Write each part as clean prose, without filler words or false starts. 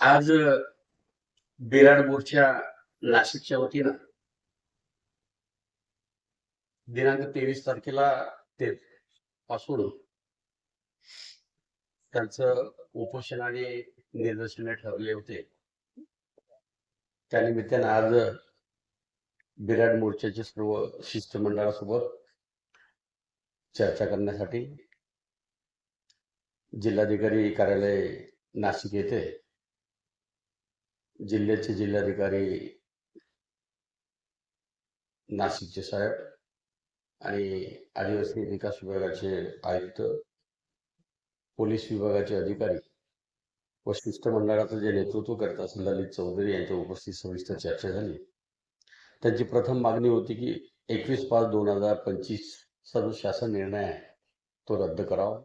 आज बिराड मोर्चा नाशिकच्या वतीनं दिनांक 23 तारखेला ते पासून त्यांचं उपोषण आणि निदर्शने ठरले होते. त्यानिमित्तानं आज बिराड मोर्चाच्या सर्व शिष्टमंडळासोबत चर्चा करण्यासाठी जिल्हाधिकारी कार्यालय नाशिक येथे जिल्ह्याचे जिल्हाधिकारी नाशिकचे साहेब आणि आदिवासी विकास विभागाचे आयुक्त, पोलीस विभागाचे अधिकारी व शिष्टमंडळाचं जे नेतृत्व करत असलेले ललित चौधरी यांच्या उपस्थित सविस्तर चर्चा झाली. त्यांची प्रथम मागणी होती की 21/5/2025 जो शासन निर्णय आहे तो रद्द करावा.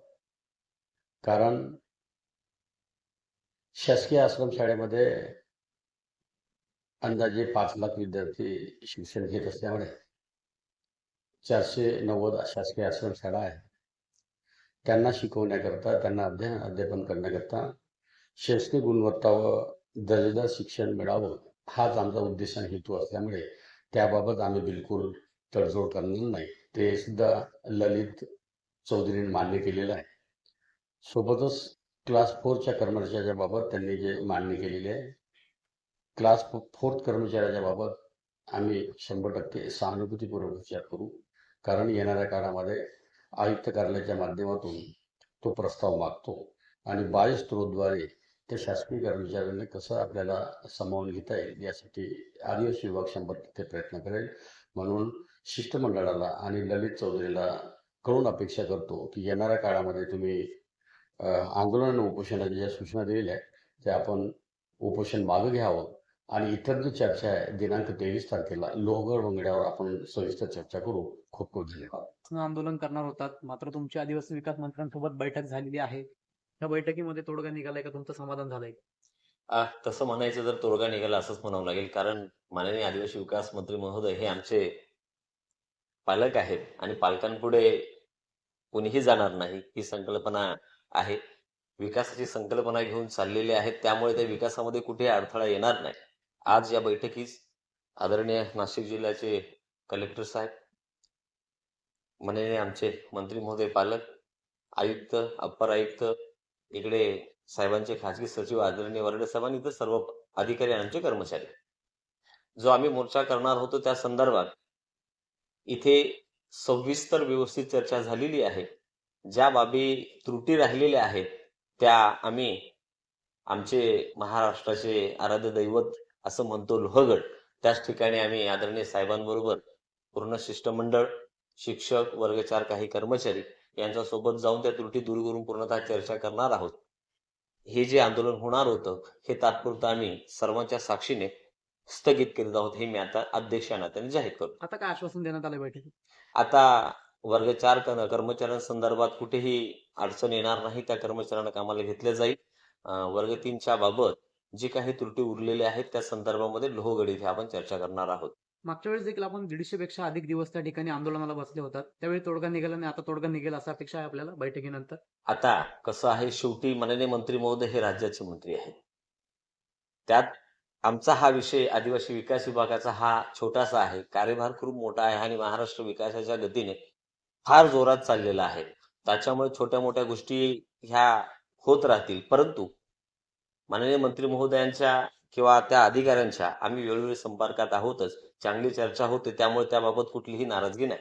कारण शासकीय आश्रमशाळेमध्ये अंदाजे 5 लाख विद्यार्थी शिक्षण घेत असल्यामुळे 490 शासकीय आश्रमशाळा आहे. त्यांना शिकवण्याकरता, त्यांना अध्यापन करण्याकरता शैक्षणिक गुणवत्ता व दर्जेदार शिक्षण मिळावं हाच आमचा उद्देश आणि हेतू असल्यामुळे त्याबाबत आम्ही बिलकुल तडजोड करणार नाही. ते सुद्धा ललित चौधरींनी मान्य केलेलं आहे. सोबतच क्लास 4च्या कर्मचाऱ्याच्या बाबत त्यांनी जे मान्य केलेले आहे, क्लास 4 कर्मचाऱ्याच्या बाबत आम्ही 100% सहानुभूतीपूर्वक विचार करू. कारण येणाऱ्या काळामध्ये आयुक्त कार्यालयाच्या माध्यमातून तो प्रस्ताव मागतो आणि बाह्य स्त्रोतद्वारे त्या शासकीय कर्मचाऱ्यांना कसं आपल्याला सामावून घेता येईल यासाठी आदिवासी विभाग 100% प्रयत्न करेल. म्हणून शिष्टमंडळाला आणि ललित चौधरीला कळून अपेक्षा करतो की येणाऱ्या काळामध्ये तुम्ही आंदोलन उपोषणाच्या ज्या सूचना दिलेल्या आहेत त्या आपण उपोषण मागे घ्यावं आणि इतर जी चर्चा आहे दिनांक 23 तारखेला लोहगड वंगड्यावर आपण सविस्तर चर्चा करू. खूप खूप धन्यवाद. आंदोलन करणार होतात, मात्र तुमच्या आदिवासी विकास मंत्र्यांसोबत बैठक झालेली आहे. त्या बैठकीमध्ये तोडगा निघालाय का? तुमचं समाधान झालंय? तसं म्हणायचं तर तोडगा निघाला असंच म्हणावं लागेल. कारण माननीय आदिवासी विकास मंत्री महोदय हे आमचे पालक आहेत आणि पालकांपुढे कोणीही जाणार नाही ही संकल्पना आहे. विकासाची संकल्पना घेऊन चाललेले आहेत, त्यामुळे त्या विकासामध्ये कुठे अडथळा येणार नाही. आज या बैठकीस आदरणीय नाशिक जिल्ह्याचे कलेक्टर साहेब, माननीय आमचे मंत्री महोदय, पालक, आयुक्त, अप्पर आयुक्त, इकडे साहेबांचे खासगी सचिव आदरणीय वरडे साहेबांनी, तर सर्व अधिकारी आणि आमचे कर्मचारी, जो आम्ही मोर्चा करणार होतो त्या संदर्भात इथे सविस्तर व्यवस्थित चर्चा झालेली आहे. ज्या बाबी त्रुटी राहिलेल्या आहेत त्या आम्ही आमचे महाराष्ट्राचे आराध्य दैवत असं म्हणतो लोहगड, त्याच ठिकाणी आम्ही आदरणीय साहेबांबरोबर पूर्ण शिष्टमंडळ, शिक्षक, वर्ग 4 काही कर्मचारी यांच्यासोबत जाऊन त्या त्रुटी दूर करून पूर्णतः चर्चा करणार आहोत. हे जे आंदोलन होणार होतं हे तात्पुरतं आम्ही सर्वांच्या साक्षीने स्थगित करीत आहोत, हे मी आता अध्यक्ष नात्याने जाहीर करतो. आता काय आश्वासन देण्यात आलं बैठकीत? आता वर्ग 4 कर्मचाऱ्यांसंदर्भात कुठेही अडचण येणार नाही, त्या कर्मचाऱ्यांना कामाला घेतले जाईल. वर्ग 3च्या बाबत जी काही त्रुटी उरलेल्या आहेत त्या संदर्भामध्ये लोहगड इथे आपण चर्चा करणार आहोत. मागच्या वेळेस देखील आपण 150 पेक्षा अधिक दिवस त्या ठिकाणी आंदोलनाला बसले होतात, त्यावेळी तोडगा निघाला नाही, आता तोडगा निघेल असं अपेक्षा आहे आपल्याला बैठकीनंतर? आता कसं आहे, शेवटी माननीय मंत्री महोदय हे राज्याचे मंत्री आहेत. त्यात आमचा हा विषय आदिवासी विकास विभागाचा हा छोटासा आहे, कार्यभार खूप मोठा आहे आणि महाराष्ट्र विकासाच्या गतीने फार जोरात चाललेला आहे. त्याच्यामुळे छोट्या मोठ्या गोष्टी ह्या होत राहतील, परंतु माननीय मंत्री महोदयांच्या किंवा त्या अधिकाऱ्यांच्या आम्ही वेळोवेळी संपर्कात आहोतच. चांगली चर्चा होते, त्यामुळे त्याबाबत कुठलीही नाराजगी नाही.